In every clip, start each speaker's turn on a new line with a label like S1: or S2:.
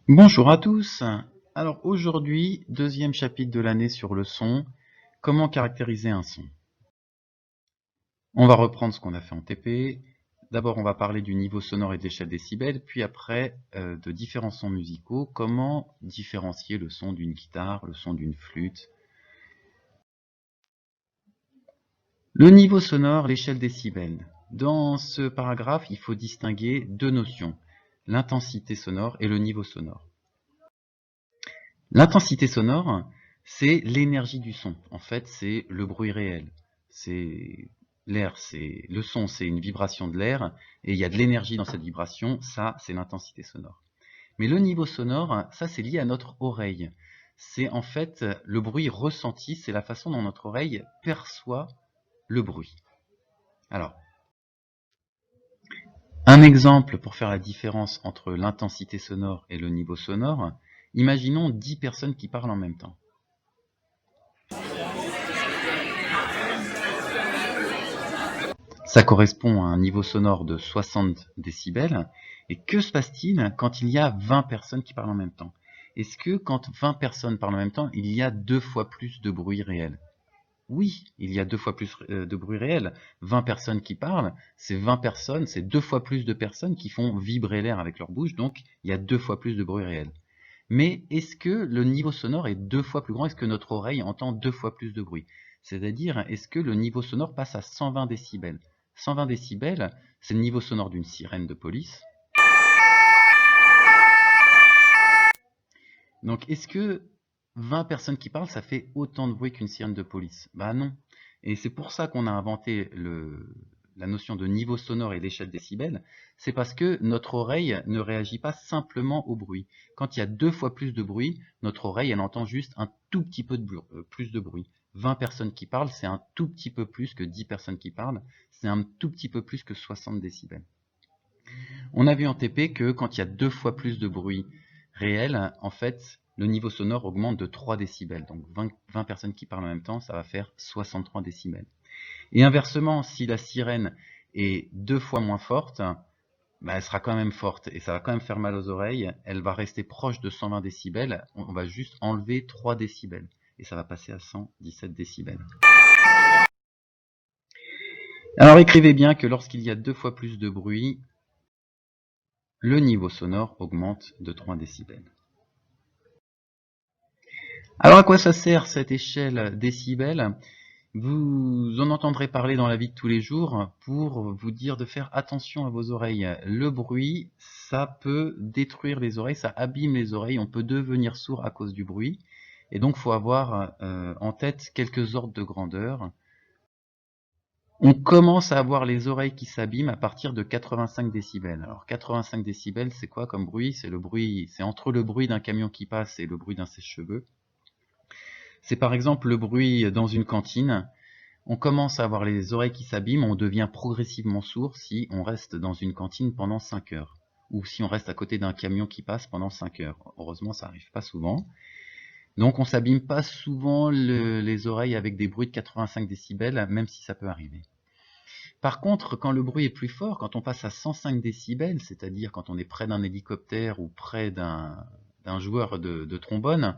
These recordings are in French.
S1: Bonjour à tous. Alors aujourd'hui, deuxième chapitre de l'année sur le son, comment caractériser un son. On va reprendre ce qu'on a fait en TP. D'abord, on va parler du niveau sonore et de l'échelle décibels, puis après de différents sons musicaux, comment différencier le son d'une guitare, le son d'une flûte. Le niveau sonore, l'échelle décibels. Dans ce paragraphe, il faut distinguer deux notions, l'intensité sonore et le niveau sonore. L'intensité sonore, c'est l'énergie du son. En fait, c'est le bruit réel. C'est l'air, c'est le son, c'est une vibration de l'air, et il y a de l'énergie dans cette vibration. Ça, c'est l'intensité sonore. Mais le niveau sonore, ça, c'est lié à notre oreille. C'est en fait le bruit ressenti, c'est la façon dont notre oreille perçoit le bruit. Alors, un exemple pour faire la différence entre l'intensité sonore et le niveau sonore, imaginons 10 personnes qui parlent en même temps. Ça correspond à un niveau sonore de 60 décibels. Et que se passe-t-il quand il y a 20 personnes qui parlent en même temps? Est-ce que quand 20 personnes parlent en même temps, il y a 2 fois plus de bruit réel? Oui, il y a 2 fois plus de bruit réel. 20 personnes qui parlent, c'est 20 personnes, c'est 2 fois plus de personnes qui font vibrer l'air avec leur bouche, donc il y a 2 fois plus de bruit réel. Mais est-ce que le niveau sonore est 2 fois plus grand? Est-ce que notre oreille entend 2 fois plus de bruit? C'est-à-dire, est-ce que le niveau sonore passe à 120 décibels? 120 décibels, c'est le niveau sonore d'une sirène de police. Donc, est-ce que 20 personnes qui parlent, ça fait autant de bruit qu'une sirène de police? Bah non. Et c'est pour ça qu'on a inventé la notion de niveau sonore et d'échelle décibels. C'est parce que notre oreille ne réagit pas simplement au bruit. Quand il y a 2 fois plus de bruit, notre oreille, elle entend juste un tout petit peu plus de bruit. 20 personnes qui parlent, c'est un tout petit peu plus que 10 personnes qui parlent. C'est un tout petit peu plus que 60 décibels. On a vu en TP que quand il y a 2 fois plus de bruit réel, en fait, le niveau sonore augmente de 3 décibels. Donc 20 personnes qui parlent en même temps, ça va faire 63 décibels. Et inversement, si la sirène est 2 fois moins forte, bah, elle sera quand même forte et ça va quand même faire mal aux oreilles. Elle va rester proche de 120 décibels. On va juste enlever 3 décibels et ça va passer à 117 décibels. Alors écrivez bien que lorsqu'il y a 2 fois plus de bruit, le niveau sonore augmente de 3 décibels. Alors à quoi ça sert cette échelle décibels? Vous en entendrez parler dans la vie de tous les jours pour vous dire de faire attention à vos oreilles. Le bruit, ça peut détruire les oreilles, ça abîme les oreilles, on peut devenir sourd à cause du bruit. Et donc il faut avoir en tête quelques ordres de grandeur. On commence à avoir les oreilles qui s'abîment à partir de 85 décibels. Alors 85 décibels, c'est quoi comme bruit? C'est entre le bruit d'un camion qui passe et le bruit d'un sèche-cheveux. C'est par exemple le bruit dans une cantine. On commence à avoir les oreilles qui s'abîment, on devient progressivement sourd si on reste dans une cantine pendant 5 heures. Ou si on reste à côté d'un camion qui passe pendant 5 heures. Heureusement, ça arrive pas souvent. Donc on s'abîme pas souvent les oreilles avec des bruits de 85 décibels, même si ça peut arriver. Par contre, quand le bruit est plus fort, quand on passe à 105 décibels, c'est-à-dire quand on est près d'un hélicoptère ou près d'un joueur de trombone,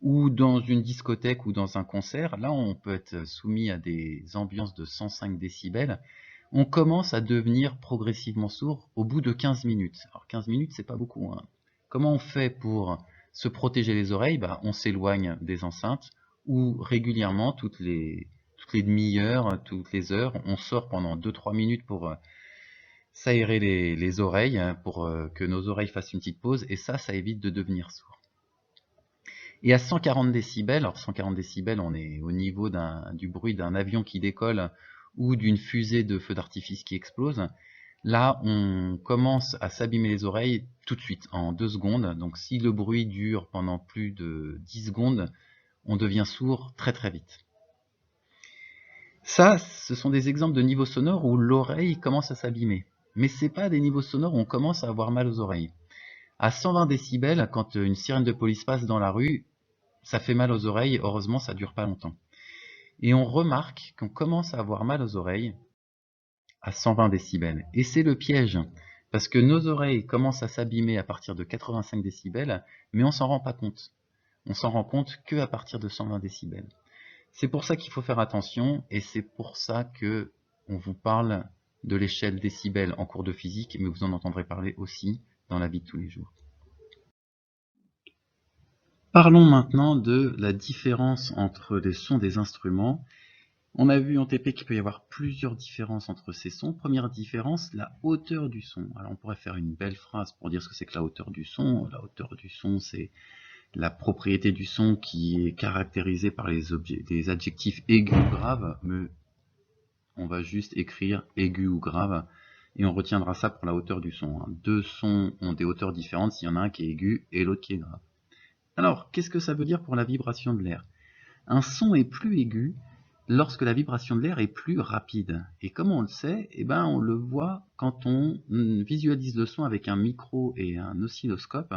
S1: ou dans une discothèque ou dans un concert, là on peut être soumis à des ambiances de 105 décibels. On commence à devenir progressivement sourd au bout de 15 minutes. Alors 15 minutes, c'est pas beaucoup, hein. Comment on fait pour se protéger les oreilles? Bah, on s'éloigne des enceintes ou régulièrement, toutes les demi-heures, toutes les heures, on sort pendant 2-3 minutes pour s'aérer les oreilles, pour que nos oreilles fassent une petite pause, et ça évite de devenir sourd. Et à 140 décibels, alors 140 décibels, on est au niveau du bruit d'un avion qui décolle ou d'une fusée de feu d'artifice qui explose. Là, on commence à s'abîmer les oreilles tout de suite, en 2 secondes. Donc si le bruit dure pendant plus de 10 secondes, on devient sourd très très vite. Ça, ce sont des exemples de niveaux sonores où l'oreille commence à s'abîmer. Mais ce n'est pas des niveaux sonores où on commence à avoir mal aux oreilles. À 120 décibels, quand une sirène de police passe dans la rue, ça fait mal aux oreilles, heureusement ça dure pas longtemps. Et on remarque qu'on commence à avoir mal aux oreilles à 120 décibels. Et c'est le piège. Parce que nos oreilles commencent à s'abîmer à partir de 85 décibels, mais on s'en rend pas compte. On s'en rend compte que à partir de 120 décibels. C'est pour ça qu'il faut faire attention, et c'est pour ça que on vous parle de l'échelle décibels en cours de physique, mais vous en entendrez parler aussi dans la vie de tous les jours. Parlons maintenant de la différence entre les sons des instruments. On a vu en TP qu'il peut y avoir plusieurs différences entre ces sons. Première différence, la hauteur du son. Alors on pourrait faire une belle phrase pour dire ce que c'est que la hauteur du son. La hauteur du son, c'est la propriété du son qui est caractérisée par des adjectifs aigus ou graves, mais on va juste écrire aigu ou grave, et on retiendra ça pour la hauteur du son. Deux sons ont des hauteurs différentes s'il y en a un qui est aigu et l'autre qui est grave. Alors, qu'est-ce que ça veut dire pour la vibration de l'air? Un son est plus aigu lorsque la vibration de l'air est plus rapide. Et comment on le sait? On le voit quand on visualise le son avec un micro et un oscilloscope.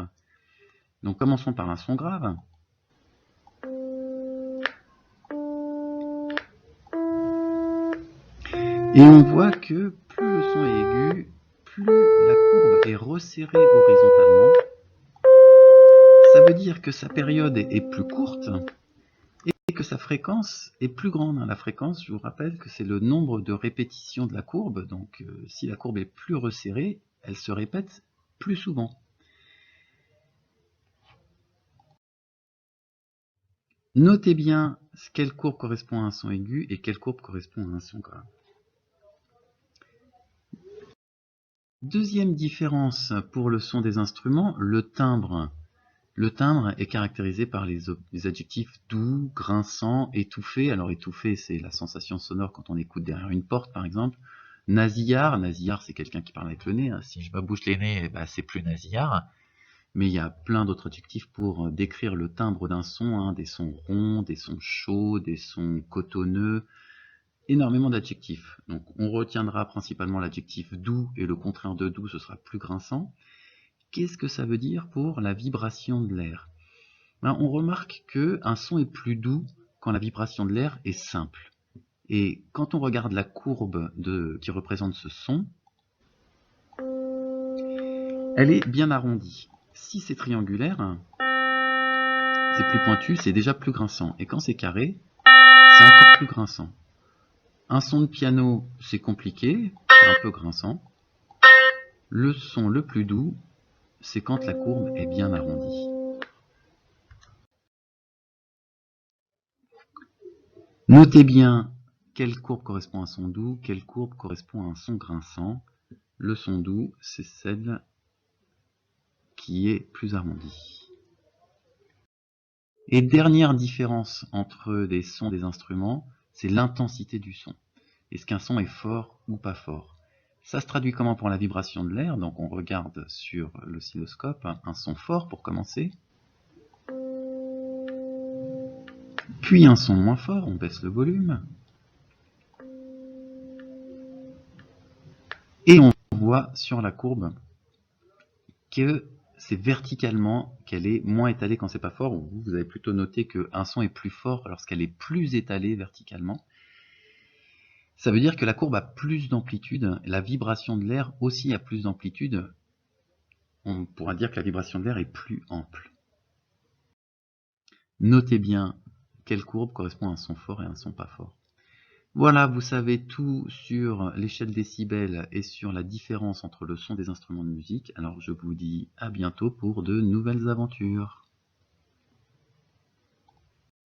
S1: Donc commençons par un son grave. Et on voit que plus le son est aigu, plus la courbe est resserrée horizontalement. Ça veut dire que sa période est plus courte et que sa fréquence est plus grande. La fréquence, je vous rappelle que c'est le nombre de répétitions de la courbe. Donc si la courbe est plus resserrée, elle se répète plus souvent. Notez bien quelle courbe correspond à un son aigu et quelle courbe correspond à un son grave. Deuxième différence pour le son des instruments, le timbre. Le timbre est caractérisé par les adjectifs doux, grinçant, étouffé. Alors étouffé, c'est la sensation sonore quand on écoute derrière une porte, par exemple. Nasillard, c'est quelqu'un qui parle avec le nez. Si je bouche les nez, c'est plus nasillard. Mais il y a plein d'autres adjectifs pour décrire le timbre d'un son, des sons ronds, des sons chauds, des sons cotonneux, énormément d'adjectifs. Donc on retiendra principalement l'adjectif doux, et le contraire de doux, ce sera plus grinçant. Qu'est-ce que ça veut dire pour la vibration de l'air? On remarque qu'un son est plus doux quand la vibration de l'air est simple. Et quand on regarde la courbe qui représente ce son, elle est bien arrondie. Si c'est triangulaire, c'est plus pointu, c'est déjà plus grinçant. Et quand c'est carré, c'est encore plus grinçant. Un son de piano, c'est compliqué, c'est un peu grinçant. Le son le plus doux, c'est quand la courbe est bien arrondie. Notez bien quelle courbe correspond à un son doux, quelle courbe correspond à un son grinçant. Le son doux, c'est celle qui est plus arrondie. Et dernière différence entre les sons des instruments, c'est l'intensité du son. Est-ce qu'un son est fort ou pas fort? Ça se traduit comment pour la vibration de l'air? Donc on regarde sur l'oscilloscope un son fort pour commencer. Puis un son moins fort, on baisse le volume. Et on voit sur la courbe que c'est verticalement qu'elle est moins étalée quand c'est pas fort. Vous avez plutôt noté qu'un son est plus fort lorsqu'elle est plus étalée verticalement. Ça veut dire que la courbe a plus d'amplitude, la vibration de l'air aussi a plus d'amplitude. On pourra dire que la vibration de l'air est plus ample. Notez bien quelle courbe correspond à un son fort et à un son pas fort. Voilà, vous savez tout sur l'échelle décibels et sur la différence entre le son des instruments de musique. Alors je vous dis à bientôt pour de nouvelles aventures.